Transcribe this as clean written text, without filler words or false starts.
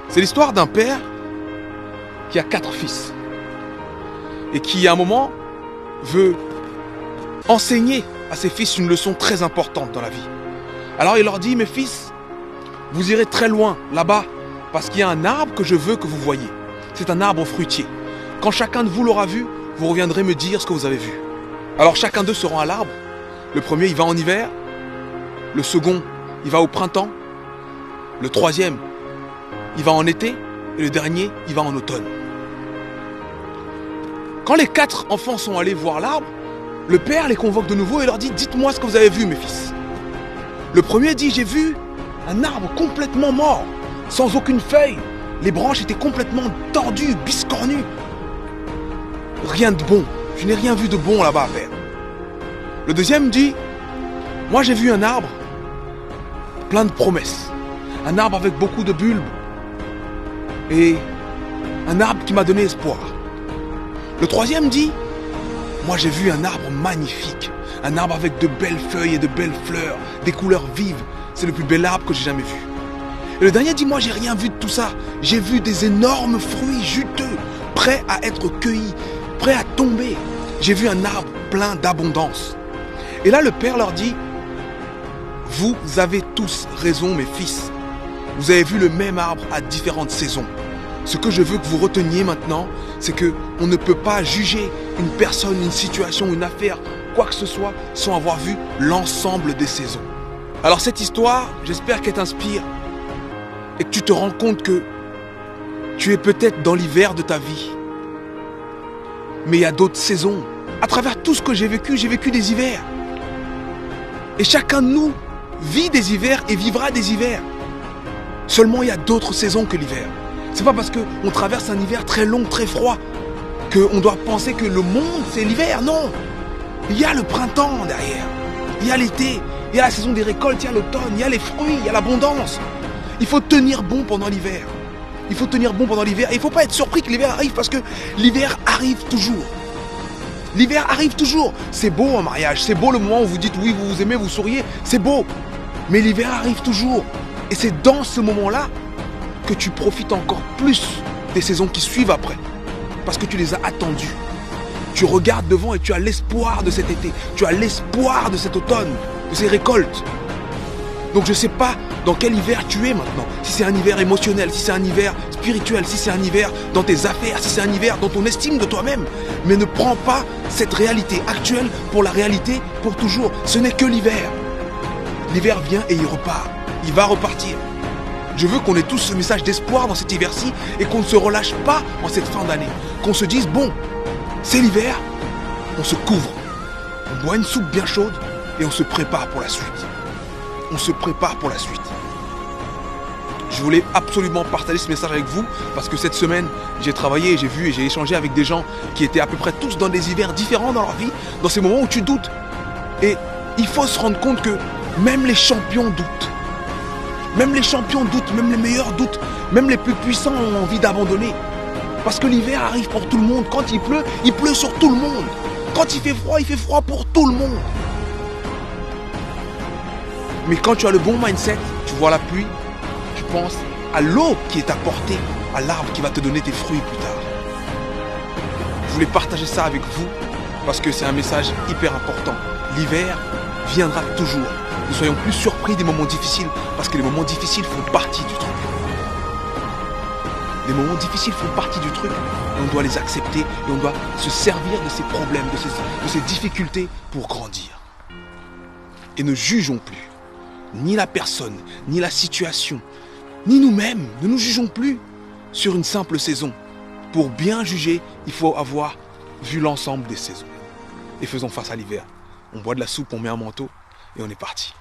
C'est l'histoire d'un père qui a 4 fils et qui, à un moment, veut enseigner à ses fils une leçon très importante dans la vie. Alors il leur dit, mes fils, vous irez très loin là-bas parce qu'il y a un arbre que je veux que vous voyiez. C'est un arbre fruitier. Quand chacun de vous l'aura vu, vous reviendrez me dire ce que vous avez vu. Alors chacun d'eux se rend à l'arbre. Le premier, il va en hiver. Le second, il va au printemps. Le troisième, il va en été. Et le dernier, il va en automne. Quand les 4 enfants sont allés voir l'arbre, le père les convoque de nouveau et leur dit, dites-moi ce que vous avez vu, mes fils. Le premier dit, j'ai vu un arbre complètement mort, sans aucune feuille. Les branches étaient complètement tordues, biscornues. Rien de bon. Je n'ai rien vu de bon là-bas à faire. Le deuxième dit, moi j'ai vu un arbre plein de promesses. Un arbre avec beaucoup de bulbes. Et un arbre qui m'a donné espoir. Le troisième dit, moi j'ai vu un arbre magnifique. Un arbre avec de belles feuilles et de belles fleurs, des couleurs vives. C'est le plus bel arbre que j'ai jamais vu. Et le dernier dit, moi j'ai rien vu de tout ça. J'ai vu des énormes fruits juteux, prêts à être cueillis, prêts à tomber. J'ai vu un arbre plein d'abondance. Et là le père leur dit, vous avez tous raison mes fils. Vous avez vu le même arbre à différentes saisons. Ce que je veux que vous reteniez maintenant, c'est que on ne peut pas juger une personne, une situation, une affaire, quoi que ce soit, sans avoir vu l'ensemble des saisons. Alors cette histoire, j'espère qu'elle t'inspire et que tu te rends compte que tu es peut-être dans l'hiver de ta vie. Mais il y a d'autres saisons. À travers tout ce que j'ai vécu des hivers. Et chacun de nous vit des hivers et vivra des hivers. Seulement, il y a d'autres saisons que l'hiver. C'est pas parce qu'on traverse un hiver très long, très froid, qu'on doit penser que le monde, c'est l'hiver. Non. Il y a le printemps derrière. Il y a l'été. Il y a la saison des récoltes. Il y a l'automne. Il y a les fruits. Il y a l'abondance. Il faut tenir bon pendant l'hiver. Il faut tenir bon pendant l'hiver. Et il ne faut pas être surpris que l'hiver arrive parce que l'hiver arrive toujours. L'hiver arrive toujours. C'est beau un mariage. C'est beau le moment où vous dites oui, vous vous aimez, vous souriez. C'est beau. Mais l'hiver arrive toujours. Et c'est dans ce moment-là que tu profites encore plus des saisons qui suivent après. Parce que tu les as attendues. Tu regardes devant et tu as l'espoir de cet été. Tu as l'espoir de cet automne, de ces récoltes. Donc je ne sais pas dans quel hiver tu es maintenant. Si c'est un hiver émotionnel, si c'est un hiver spirituel, si c'est un hiver dans tes affaires, si c'est un hiver dans ton estime de toi-même. Mais ne prends pas cette réalité actuelle pour la réalité pour toujours. Ce n'est que l'hiver. L'hiver vient et il repart. Il va repartir. Je veux qu'on ait tous ce message d'espoir dans cet hiver-ci et qu'on ne se relâche pas en cette fin d'année. Qu'on se dise, bon, c'est l'hiver, on se couvre. On boit une soupe bien chaude et on se prépare pour la suite. On se prépare pour la suite. Je voulais absolument partager ce message avec vous parce que cette semaine, j'ai travaillé, j'ai vu et j'ai échangé avec des gens qui étaient à peu près tous dans des hivers différents dans leur vie, dans ces moments où tu doutes. Et il faut se rendre compte que même les champions doutent. Même les champions doutent, même les meilleurs doutent, même les plus puissants ont envie d'abandonner. Parce que l'hiver arrive pour tout le monde. Quand il pleut sur tout le monde. Quand il fait froid pour tout le monde. Mais quand tu as le bon mindset, tu vois la pluie, tu penses à l'eau qui est apportée, à l'arbre qui va te donner tes fruits plus tard. Je voulais partager ça avec vous parce que c'est un message hyper important. L'hiver viendra toujours. Ne soyons plus surpris des moments difficiles parce que les moments difficiles font partie du truc. Les moments difficiles font partie du truc et on doit les accepter et on doit se servir de ces problèmes, de ces difficultés pour grandir. Et ne jugeons plus. Ni la personne, ni la situation, ni nous-mêmes. Ne nous jugeons plus sur une simple saison. Pour bien juger, il faut avoir vu l'ensemble des saisons. Et faisons face à l'hiver. On boit de la soupe, on met un manteau et on est parti.